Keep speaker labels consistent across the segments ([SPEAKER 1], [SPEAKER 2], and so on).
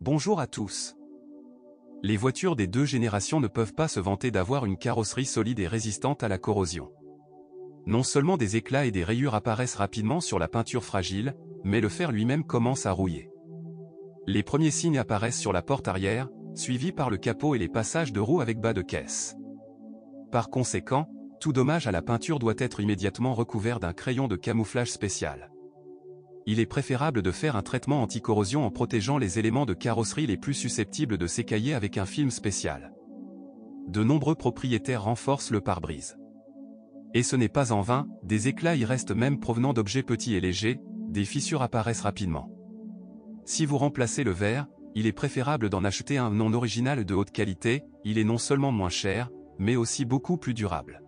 [SPEAKER 1] Bonjour à tous. Les voitures des deux générations ne peuvent pas se vanter d'avoir une carrosserie solide et résistante à la corrosion. Non seulement des éclats et des rayures apparaissent rapidement sur la peinture fragile, mais le fer lui-même commence à rouiller. Les premiers signes apparaissent sur la porte arrière, suivis par le capot et les passages de roues avec bas de caisse. Par conséquent, tout dommage à la peinture doit être immédiatement recouvert d'un crayon de camouflage spécial. Il est préférable de faire un traitement anti-corrosion en protégeant les éléments de carrosserie les plus susceptibles de s'écailler avec un film spécial. De nombreux propriétaires renforcent le pare-brise. Et ce n'est pas en vain, des éclats y restent même provenant d'objets petits et légers, des fissures apparaissent rapidement. Si vous remplacez le verre, il est préférable d'en acheter un non original de haute qualité, il est non seulement moins cher, mais aussi beaucoup plus durable.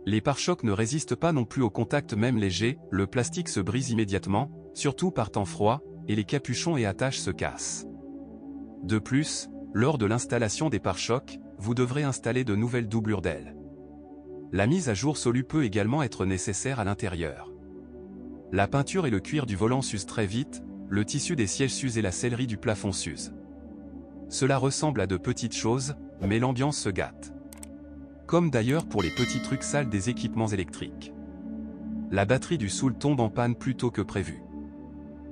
[SPEAKER 1] Les pare-chocs ne résistent pas non plus au contact même léger, le plastique se brise immédiatement, surtout par temps froid, et les capuchons et attaches se cassent. De plus, lors de l'installation des pare-chocs, vous devrez installer de nouvelles doublures d'ailes. La mise à jour solue peut également être nécessaire à l'intérieur. La peinture et le cuir du volant s'usent très vite, le tissu des sièges s'use et la sellerie du plafond s'use. Cela ressemble à de petites choses, mais l'ambiance se gâte. Comme d'ailleurs pour les petits trucs sales des équipements électriques. La batterie du soul tombe en panne plus tôt que prévu.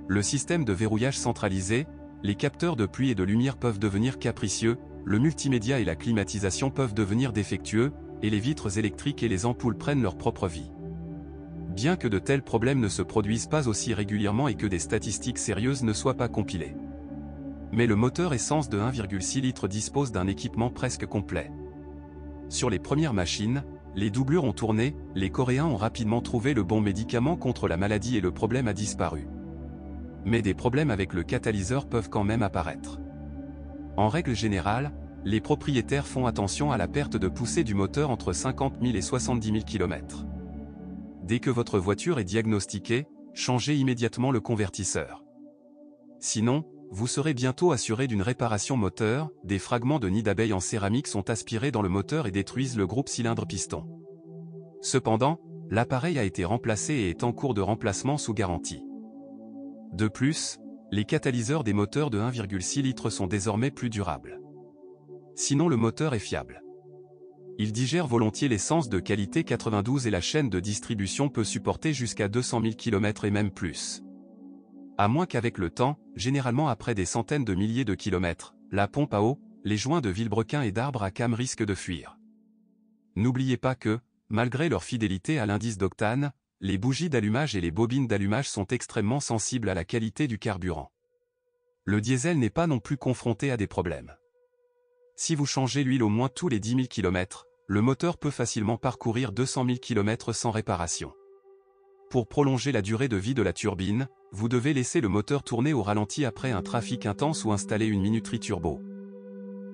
[SPEAKER 1] Le système de verrouillage centralisé, les capteurs de pluie et de lumière peuvent devenir capricieux, le multimédia et la climatisation peuvent devenir défectueux, et les vitres électriques et les ampoules prennent leur propre vie. Bien que de tels problèmes ne se produisent pas aussi régulièrement et que des statistiques sérieuses ne soient pas compilées. Mais le moteur essence de 1,6 litres dispose d'un équipement presque complet. Sur les premières machines, les doublures ont tourné, les Coréens ont rapidement trouvé le bon médicament contre la maladie et le problème a disparu. Mais des problèmes avec le catalyseur peuvent quand même apparaître. En règle générale, les propriétaires font attention à la perte de poussée du moteur entre 50 000 et 70 000 km. Dès que votre voiture est diagnostiquée, changez immédiatement le convertisseur. Sinon, vous serez bientôt assuré d'une réparation moteur, des fragments de nid d'abeilles en céramique sont aspirés dans le moteur et détruisent le groupe cylindre-piston. Cependant, l'appareil a été remplacé et est en cours de remplacement sous garantie. De plus, les catalyseurs des moteurs de 1,6 litres sont désormais plus durables. Sinon le moteur est fiable. Il digère volontiers l'essence de qualité 92 et la chaîne de distribution peut supporter jusqu'à 200 000 km et même plus. À moins qu'avec le temps, généralement après des centaines de milliers de kilomètres, la pompe à eau, les joints de vilebrequin et d'arbres à cames risquent de fuir. N'oubliez pas que, malgré leur fidélité à l'indice d'octane, les bougies d'allumage et les bobines d'allumage sont extrêmement sensibles à la qualité du carburant. Le diesel n'est pas non plus confronté à des problèmes. Si vous changez l'huile au moins tous les 10 000 km, le moteur peut facilement parcourir 200 000 km sans réparation. Pour prolonger la durée de vie de la turbine, vous devez laisser le moteur tourner au ralenti après un trafic intense ou installer une minuterie turbo.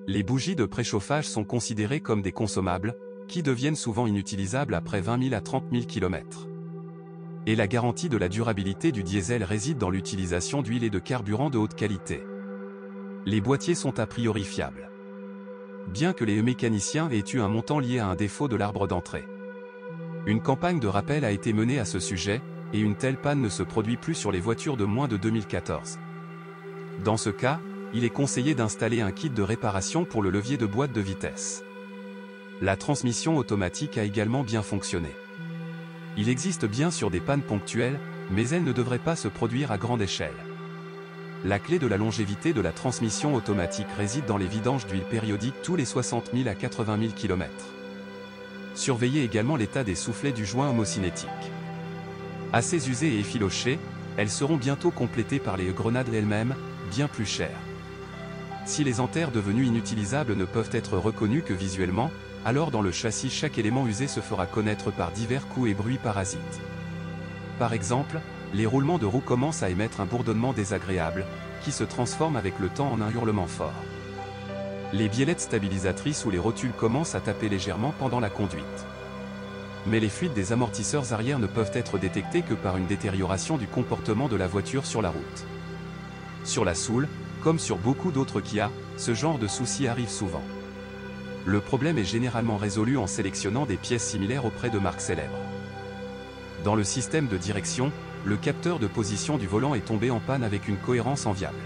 [SPEAKER 1] Les bougies de préchauffage sont considérées comme des consommables, qui deviennent souvent inutilisables après 20 000 à 30 000 km. Et la garantie de la durabilité du diesel réside dans l'utilisation d'huile et de carburant de haute qualité. Les boîtiers sont a priori fiables. Bien que les mécaniciens aient eu un montant lié à un défaut de l'arbre d'entrée. Une campagne de rappel a été menée à ce sujet, et une telle panne ne se produit plus sur les voitures de moins de 2014. Dans ce cas, il est conseillé d'installer un kit de réparation pour le levier de boîte de vitesse. La transmission automatique a également bien fonctionné. Il existe bien sûr des pannes ponctuelles, mais elles ne devraient pas se produire à grande échelle. La clé de la longévité de la transmission automatique réside dans les vidanges d'huile périodiques tous les 60 000 à 80 000 km. Surveillez également l'état des soufflets du joint homocinétique. Assez usées et effilochées, elles seront bientôt complétées par les grenades elles-mêmes, bien plus chères. Si les anthères devenues inutilisables ne peuvent être reconnues que visuellement, alors dans le châssis chaque élément usé se fera connaître par divers coups et bruits parasites. Par exemple, les roulements de roues commencent à émettre un bourdonnement désagréable, qui se transforme avec le temps en un hurlement fort. Les biellettes stabilisatrices ou les rotules commencent à taper légèrement pendant la conduite. Mais les fuites des amortisseurs arrière ne peuvent être détectées que par une détérioration du comportement de la voiture sur la route. Sur la Soul, comme sur beaucoup d'autres Kia, ce genre de soucis arrive souvent. Le problème est généralement résolu en sélectionnant des pièces similaires auprès de marques célèbres. Dans le système de direction, le capteur de position du volant est tombé en panne avec une cohérence enviable.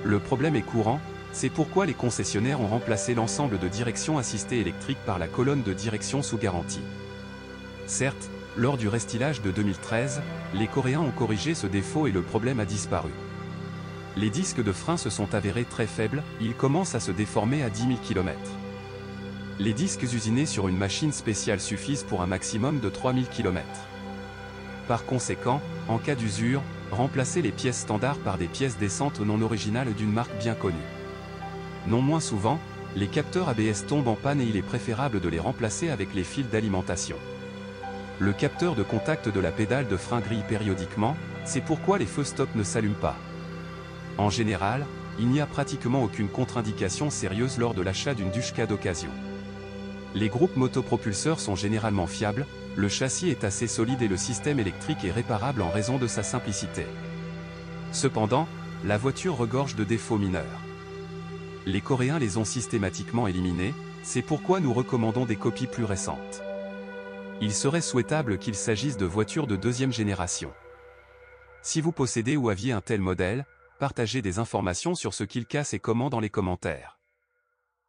[SPEAKER 1] Le problème est courant, c'est pourquoi les concessionnaires ont remplacé l'ensemble de direction assistée électrique par la colonne de direction sous garantie. Certes, lors du restylage de 2013, les Coréens ont corrigé ce défaut et le problème a disparu. Les disques de frein se sont avérés très faibles, ils commencent à se déformer à 10 000 km. Les disques usinés sur une machine spéciale suffisent pour un maximum de 3 000 km. Par conséquent, en cas d'usure, remplacez les pièces standards par des pièces décentes non originales d'une marque bien connue. Non moins souvent, les capteurs ABS tombent en panne et il est préférable de les remplacer avec les fils d'alimentation. Le capteur de contact de la pédale de frein grille périodiquement, c'est pourquoi les feux stop ne s'allument pas. En général, il n'y a pratiquement aucune contre-indication sérieuse lors de l'achat d'une Dushka d'occasion. Les groupes motopropulseurs sont généralement fiables, le châssis est assez solide et le système électrique est réparable en raison de sa simplicité. Cependant, la voiture regorge de défauts mineurs. Les Coréens les ont systématiquement éliminés, c'est pourquoi nous recommandons des copies plus récentes. Il serait souhaitable qu'il s'agisse de voitures de deuxième génération. Si vous possédez ou aviez un tel modèle, partagez des informations sur ce qu'il casse et comment dans les commentaires.